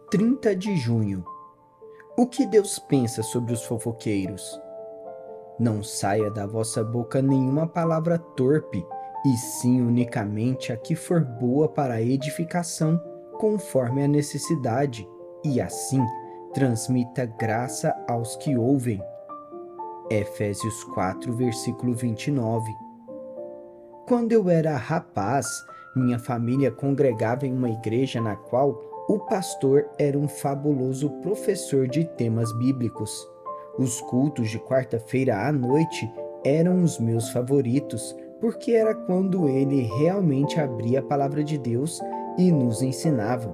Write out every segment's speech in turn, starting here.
30 de junho. O que Deus pensa sobre os fofoqueiros? Não saia da vossa boca nenhuma palavra torpe, e sim unicamente a que for boa para a edificação, conforme a necessidade, e assim transmita graça aos que ouvem. Efésios 4, versículo 29. Quando eu era rapaz, minha família congregava em uma igreja na qual o pastor era um fabuloso professor de temas bíblicos. Os cultos de quarta-feira à noite eram os meus favoritos, porque era quando ele realmente abria a palavra de Deus e nos ensinava.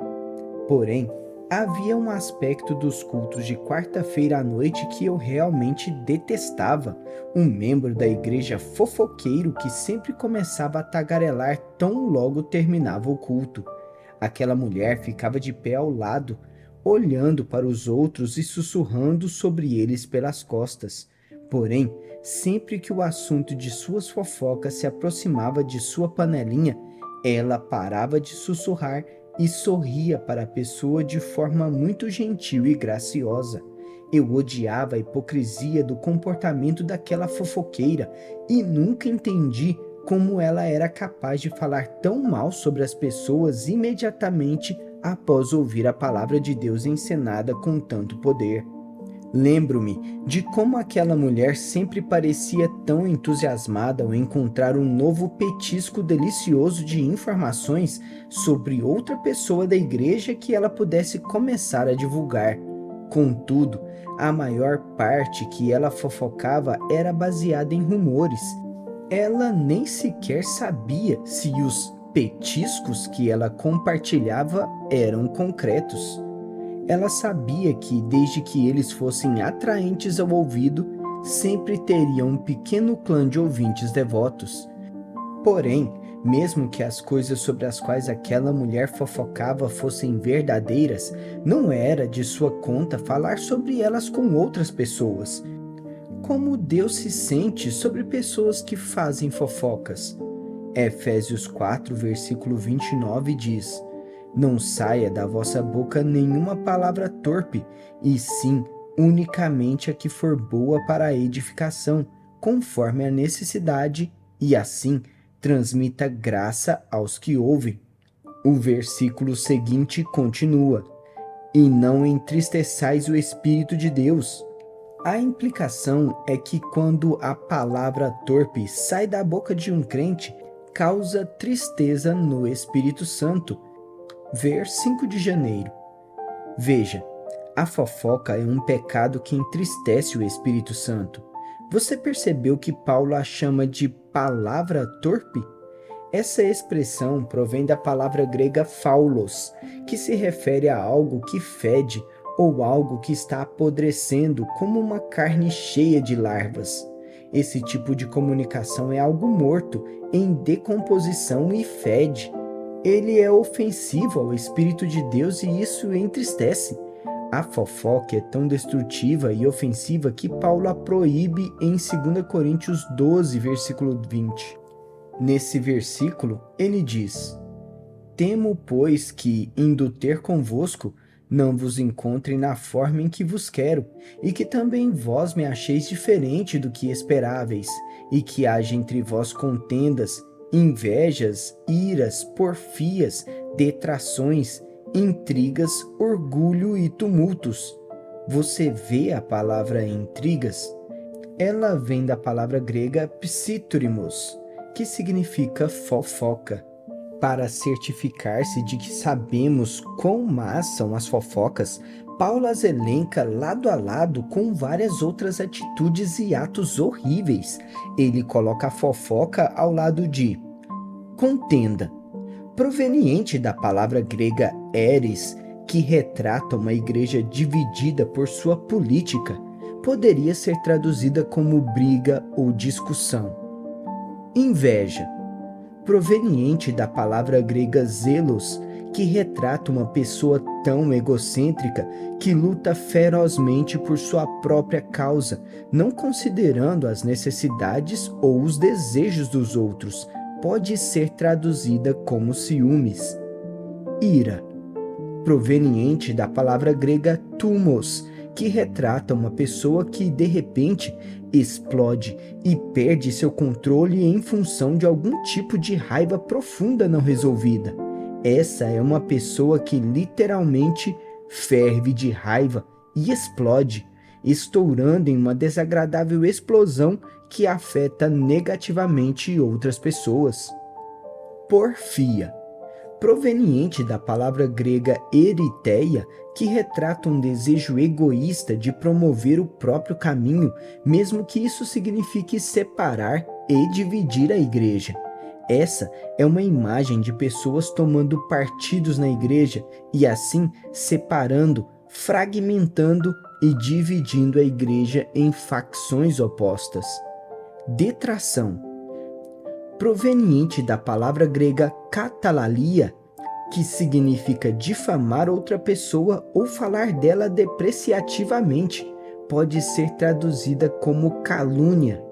Porém, havia um aspecto dos cultos de quarta-feira à noite que eu realmente detestava: um membro da igreja fofoqueiro que sempre começava a tagarelar tão logo terminava o culto. Aquela mulher ficava de pé ao lado, olhando para os outros e sussurrando sobre eles pelas costas. Porém, sempre que o assunto de suas fofocas se aproximava de sua panelinha, ela parava de sussurrar e sorria para a pessoa de forma muito gentil e graciosa. Eu odiava a hipocrisia do comportamento daquela fofoqueira e nunca entendi como ela era capaz de falar tão mal sobre as pessoas imediatamente após ouvir a palavra de Deus ensinada com tanto poder. Lembro-me de como aquela mulher sempre parecia tão entusiasmada ao encontrar um novo petisco delicioso de informações sobre outra pessoa da igreja que ela pudesse começar a divulgar. Contudo, a maior parte que ela fofocava era baseada em rumores. Ela nem sequer sabia se os petiscos que ela compartilhava eram concretos. Ela sabia que, desde que eles fossem atraentes ao ouvido, sempre teria um pequeno clã de ouvintes devotos. Porém, mesmo que as coisas sobre as quais aquela mulher fofocava fossem verdadeiras, não era de sua conta falar sobre elas com outras pessoas. Como Deus se sente sobre pessoas que fazem fofocas? Efésios 4, versículo 29 diz: Não saia da vossa boca nenhuma palavra torpe, e sim unicamente a que for boa para a edificação, conforme a necessidade, e assim transmita graça aos que ouvem. O versículo seguinte continua: E não entristeçais o Espírito de Deus. A implicação é que quando a palavra torpe sai da boca de um crente, causa tristeza no Espírito Santo. Ver 5 de janeiro. Veja, a fofoca é um pecado que entristece o Espírito Santo. Você percebeu que Paulo a chama de palavra torpe? Essa expressão provém da palavra grega phaulos, que se refere a algo que fede ou algo que está apodrecendo, como uma carne cheia de larvas. Esse tipo de comunicação é algo morto, em decomposição e fede. Ele é ofensivo ao Espírito de Deus e isso o entristece. A fofoca é tão destrutiva e ofensiva que Paulo a proíbe em 2 Coríntios 12, versículo 20. Nesse versículo, ele diz: Temo, pois, que, indo ter convosco, não vos encontre na forma em que vos quero, e que também vós me acheis diferente do que esperáveis, e que haja entre vós contendas, invejas, iras, porfias, detrações, intrigas, orgulho e tumultos. Você vê a palavra intrigas? Ela vem da palavra grega psitrimos, que significa fofoca. Para certificar-se de que sabemos quão más são as fofocas, Paulo as elenca lado a lado com várias outras atitudes e atos horríveis. Ele coloca a fofoca ao lado de contenda, proveniente da palavra grega eris, que retrata uma igreja dividida por sua política. Poderia ser traduzida como briga ou discussão. Inveja, proveniente da palavra grega zelos, que retrata uma pessoa tão egocêntrica que luta ferozmente por sua própria causa, não considerando as necessidades ou os desejos dos outros. Pode ser traduzida como ciúmes. Ira, proveniente da palavra grega thumos, que retrata uma pessoa que de repente explode e perde seu controle em função de algum tipo de raiva profunda não resolvida. Essa é uma pessoa que literalmente ferve de raiva e explode, estourando em uma desagradável explosão que afeta negativamente outras pessoas. Porfia, proveniente da palavra grega eritheia, que retrata um desejo egoísta de promover o próprio caminho, mesmo que isso signifique separar e dividir a igreja. Essa é uma imagem de pessoas tomando partidos na igreja e assim separando, fragmentando e dividindo a igreja em facções opostas. Detração, proveniente da palavra grega katalalia, que significa difamar outra pessoa ou falar dela depreciativamente, pode ser traduzida como calúnia.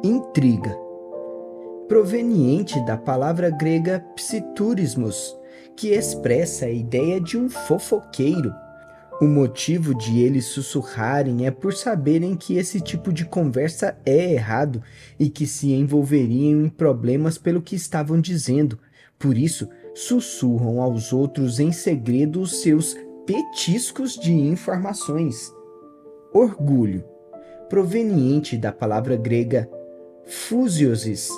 Intriga, proveniente da palavra grega psiturismos, que expressa a ideia de um fofoqueiro. O motivo de eles sussurrarem é por saberem que esse tipo de conversa é errado e que se envolveriam em problemas pelo que estavam dizendo. Por isso, sussurram aos outros em segredo os seus petiscos de informações. Orgulho, proveniente da palavra grega fusiosis,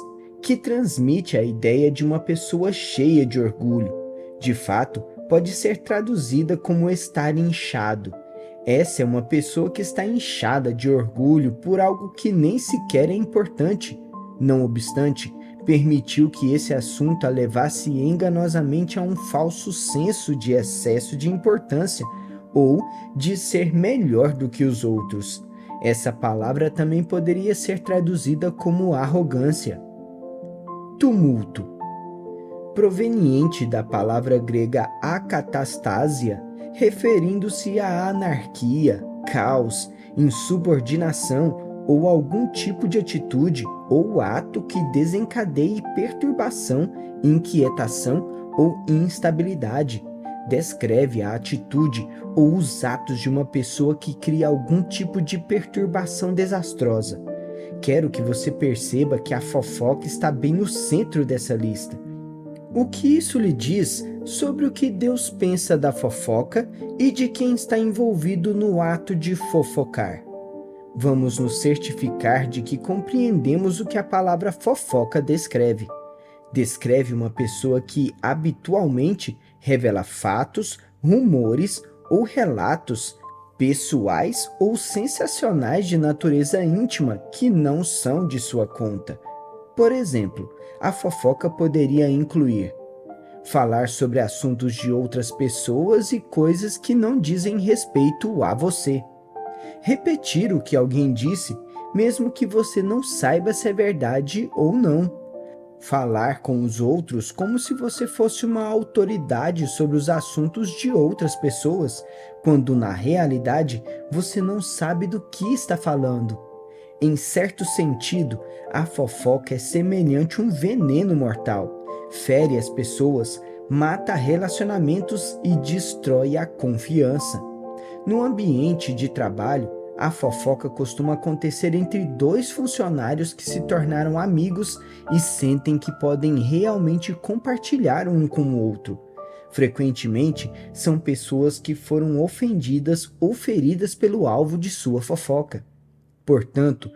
que transmite a ideia de uma pessoa cheia de orgulho. De fato, pode ser traduzida como estar inchado. Essa é uma pessoa que está inchada de orgulho por algo que nem sequer é importante. Não obstante, permitiu que esse assunto a levasse enganosamente a um falso senso de excesso de importância ou de ser melhor do que os outros. Essa palavra também poderia ser traduzida como arrogância. Tumulto, proveniente da palavra grega acatastásia, referindo-se à anarquia, caos, insubordinação ou algum tipo de atitude ou ato que desencadeie perturbação, inquietação ou instabilidade. Descreve a atitude ou os atos de uma pessoa que cria algum tipo de perturbação desastrosa. Quero que você perceba que a fofoca está bem no centro dessa lista. O que isso lhe diz sobre o que Deus pensa da fofoca e de quem está envolvido no ato de fofocar? Vamos nos certificar de que compreendemos o que a palavra fofoca descreve. Descreve uma pessoa que habitualmente revela fatos, rumores ou relatos pessoais ou sensacionais de natureza íntima que não são de sua conta. Por exemplo, a fofoca poderia incluir falar sobre assuntos de outras pessoas e coisas que não dizem respeito a você. Repetir o que alguém disse, mesmo que você não saiba se é verdade ou não. Falar com os outros como se você fosse uma autoridade sobre os assuntos de outras pessoas, quando na realidade você não sabe do que está falando. Em certo sentido, a fofoca é semelhante a um veneno mortal. Fere as pessoas, mata relacionamentos e destrói a confiança. No ambiente de trabalho, a fofoca costuma acontecer entre dois funcionários que se tornaram amigos e sentem que podem realmente compartilhar um com o outro. Frequentemente, são pessoas que foram ofendidas ou feridas pelo alvo de sua fofoca. Portanto,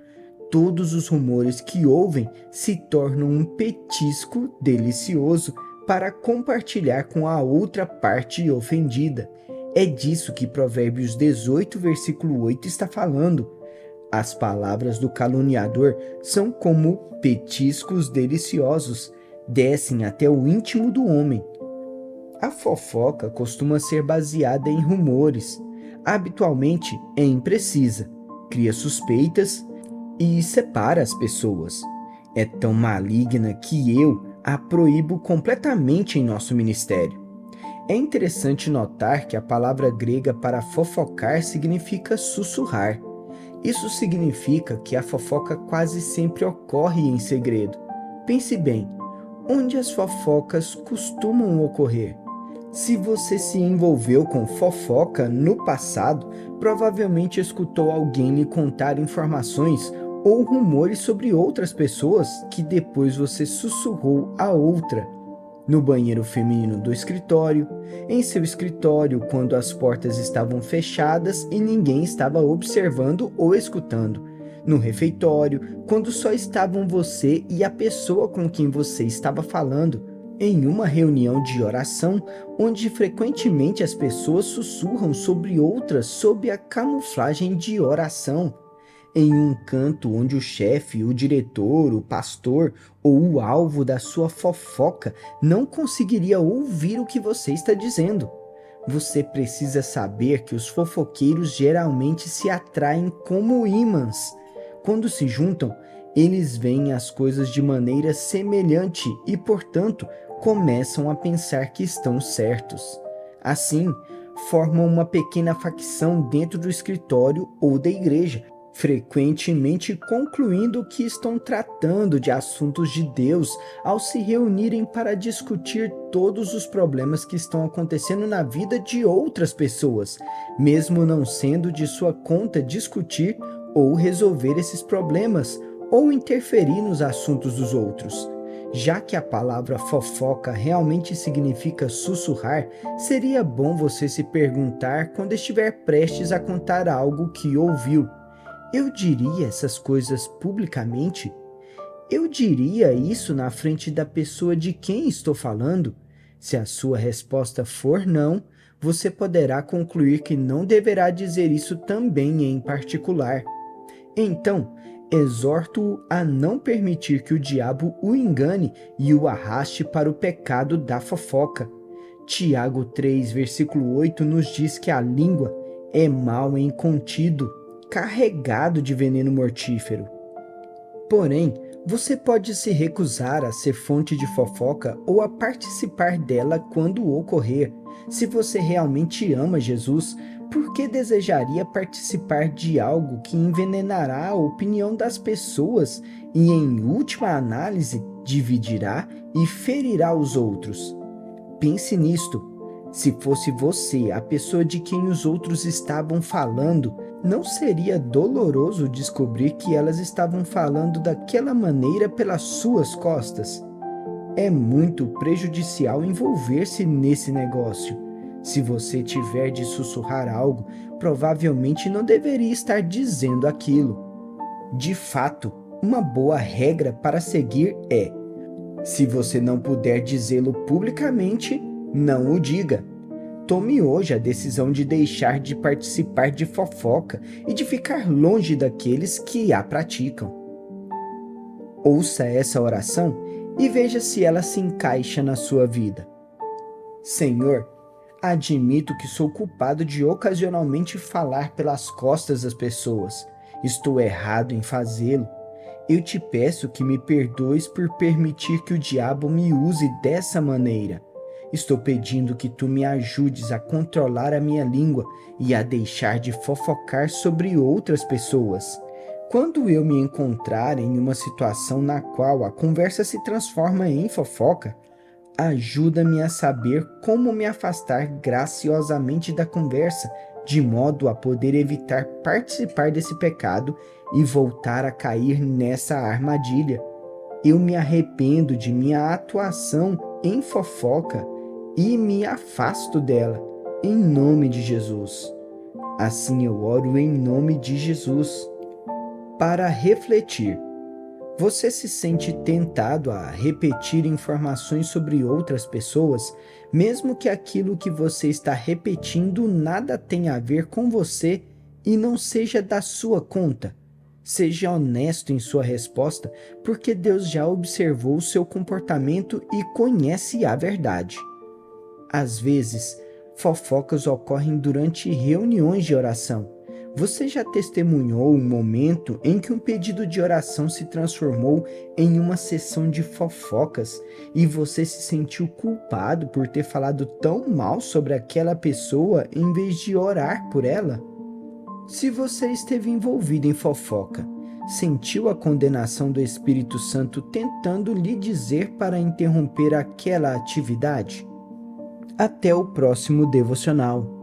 todos os rumores que ouvem se tornam um petisco delicioso para compartilhar com a outra parte ofendida. É disso que Provérbios 18, versículo 8 está falando. As palavras do caluniador são como petiscos deliciosos, descem até o íntimo do homem. A fofoca costuma ser baseada em rumores. Habitualmente é imprecisa, cria suspeitas e separa as pessoas. É tão maligna que eu a proíbo completamente em nosso ministério. É interessante notar que a palavra grega para fofocar significa sussurrar. Isso significa que a fofoca quase sempre ocorre em segredo. Pense bem, onde as fofocas costumam ocorrer? Se você se envolveu com fofoca no passado, provavelmente escutou alguém lhe contar informações ou rumores sobre outras pessoas que depois você sussurrou a outra. No banheiro feminino do escritório, em seu escritório quando as portas estavam fechadas e ninguém estava observando ou escutando, no refeitório quando só estavam você e a pessoa com quem você estava falando, em uma reunião de oração onde frequentemente as pessoas sussurram sobre outras sob a camuflagem de oração, em um canto onde o chefe, o diretor, o pastor ou o alvo da sua fofoca não conseguiria ouvir o que você está dizendo. Você precisa saber que os fofoqueiros geralmente se atraem como ímãs. Quando se juntam, eles veem as coisas de maneira semelhante e, portanto, começam a pensar que estão certos. Assim, formam uma pequena facção dentro do escritório ou da igreja, frequentemente concluindo que estão tratando de assuntos de Deus ao se reunirem para discutir todos os problemas que estão acontecendo na vida de outras pessoas, mesmo não sendo de sua conta discutir ou resolver esses problemas ou interferir nos assuntos dos outros. Já que a palavra fofoca realmente significa sussurrar, seria bom você se perguntar quando estiver prestes a contar algo que ouviu: eu diria essas coisas publicamente? Eu diria isso na frente da pessoa de quem estou falando? Se a sua resposta for não, você poderá concluir que não deverá dizer isso também em particular. Então, exorto-o a não permitir que o diabo o engane e o arraste para o pecado da fofoca. Tiago 3, versículo 8 nos diz que a língua é mal incontido, carregado de veneno mortífero. Porém, você pode se recusar a ser fonte de fofoca ou a participar dela quando ocorrer. Se você realmente ama Jesus, por que desejaria participar de algo que envenenará a opinião das pessoas e, em última análise, dividirá e ferirá os outros? Pense nisto. Se fosse você a pessoa de quem os outros estavam falando, não seria doloroso descobrir que elas estavam falando daquela maneira pelas suas costas? É muito prejudicial envolver-se nesse negócio. Se você tiver de sussurrar algo, provavelmente não deveria estar dizendo aquilo. De fato, uma boa regra para seguir é: se você não puder dizê-lo publicamente, não o diga. Tome hoje a decisão de deixar de participar de fofoca e de ficar longe daqueles que a praticam. Ouça essa oração e veja se ela se encaixa na sua vida. Senhor, admito que sou culpado de ocasionalmente falar pelas costas das pessoas. Estou errado em fazê-lo. Eu te peço que me perdoes por permitir que o diabo me use dessa maneira. Estou pedindo que tu me ajudes a controlar a minha língua e a deixar de fofocar sobre outras pessoas. Quando eu me encontrar em uma situação na qual a conversa se transforma em fofoca, ajuda-me a saber como me afastar graciosamente da conversa, de modo a poder evitar participar desse pecado e voltar a cair nessa armadilha. Eu me arrependo de minha atuação em fofoca e me afasto dela, em nome de Jesus. Assim eu oro em nome de Jesus. Para refletir, você se sente tentado a repetir informações sobre outras pessoas, mesmo que aquilo que você está repetindo nada tenha a ver com você e não seja da sua conta? Seja honesto em sua resposta, porque Deus já observou o seu comportamento e conhece a verdade. Às vezes, fofocas ocorrem durante reuniões de oração. Você já testemunhou um momento em que um pedido de oração se transformou em uma sessão de fofocas e você se sentiu culpado por ter falado tão mal sobre aquela pessoa em vez de orar por ela? Se você esteve envolvido em fofoca, sentiu a condenação do Espírito Santo tentando lhe dizer para interromper aquela atividade? Até o próximo devocional.